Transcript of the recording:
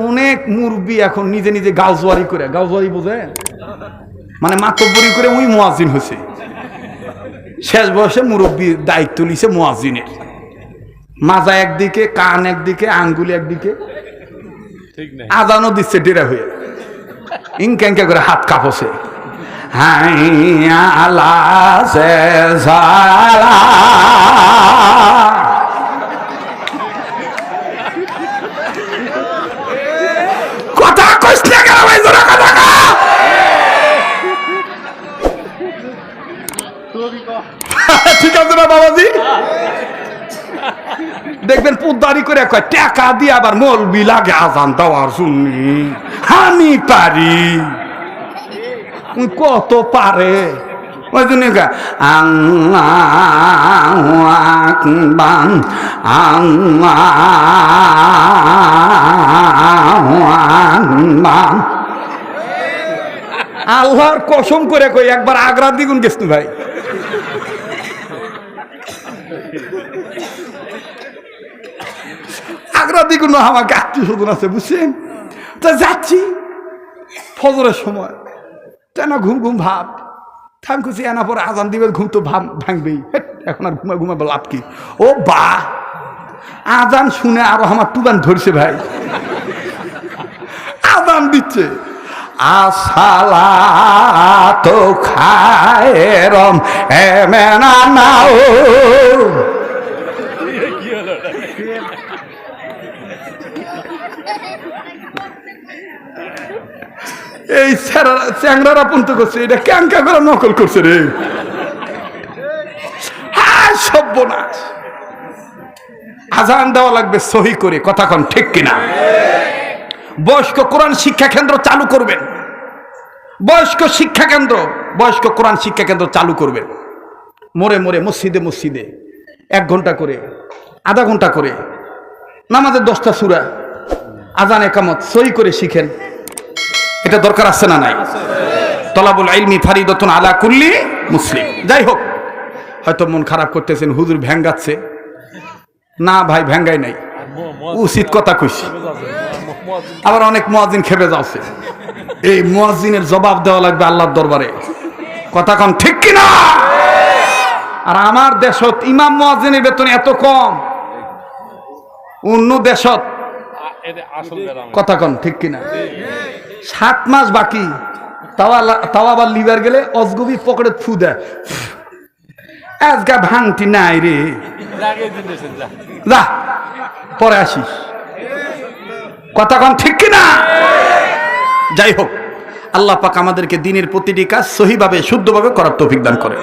অনেক মুরব্বী এখন নিজে নিজে গাউজওয়ারি করে, গাউজওয়ারি বোঝে মানে মাতব্বরি করে ওই মুয়াজ্জিন হয়েছে। শেষ বয়সে মুরব্বী দায়িত্ব নিছে মুয়াজ্জিনের। মাজা একদিকে, কান একদিকে, আঙ্গুলি একদিকে, আজানও দিচ্ছে ডেরা হয়ে, ইনক্যাঙ্কা করে হাত কাঁপছে। কথা কইস না কেন ভাই, জোরে কথা কা। ঠিক আছে না বাবাজি? দেখবেন পুদারি করে কয় টাকা দিয়ে আবার মৌলবি লাগে আজান দেওয়ার শুনি, আমি পারি। কত পারে ওই জন্য আল্লাহর কসম করে কই একবার আগ্রা দ্বিগুণ গেছি ভাই। আগ্রা দ্বিগুণ আমাকে আত্মীয় স্বজন আছে বুঝছেন, তা যাচ্ছি ফজরের সময়, তেনা ঘুম ঘুম ভাব, থাম খুশি এনা পরে আজান দিবে, ঘুম তো ভাঙবেই, এখন আর ঘুমাবো লাভ কি। ও বা আজান শুনে আরো আমার টুবান ধরছে ভাই, আজান দিচ্ছে আসসালাতু খায়রুম মিনান নাওম। এই চ্যাংরারা পন্ত করছে, এটা ক্যাঙ্কা করে নকল করছে রে। হ্যাঁ সর্বনাশ। আজান দেওয়া লাগবে সহি করে, কথা কন ঠিক কিনা? বয়স্ক কোরআন শিক্ষা কেন্দ্র চালু করবেন, বয়স্ক শিক্ষা কেন্দ্র, বয়স্ক কোরআন শিক্ষা কেন্দ্র চালু করবেন। মোড়ে মোড়ে মসজিদে মসজিদে 1 ঘন্টা করে, আধা ঘন্টা করে নামাজের 10টা সূরা, আজান একামত সহি করে শিখেন। এটা দরকার আছে না নাই? তলাবুল ইলমি ফারিদাতুন আলা কুল্লি মুসলিম। যাই হোক, হয়তো মন খারাপ করতেছেন, হুজুর ভ্যাঙ্গাচ্ছে। না ভাই ভ্যাঙ্গাই নাই, উচিত কথা কইছি। আবার অনেক মুয়াজ্জিন খেপে যাচ্ছে, এই মুয়াজ্জিনের জবাব দেওয়া লাগবে আল্লাহর দরবারে, কথা কন ঠিক কিনা? আর আমার দেশত ইমাম মুয়াজ্জিনের বেতন এত কম, অন্য দেশত, কথা কন ঠিক কিনা? 7 মাস বাকি, তাও আবার লিভার গেলে অজগবি পকেটে ফু দেয়, আজকা ভাঙটি নাই রে, যা পরে আসিস, কথা কন ঠিক কিনা? যাই হোক, আল্লাহ পাক আমাদেরকে দ্বীনের প্রতিটি কাজ সহিভাবে শুদ্ধভাবে করার তৌফিক দান করেন।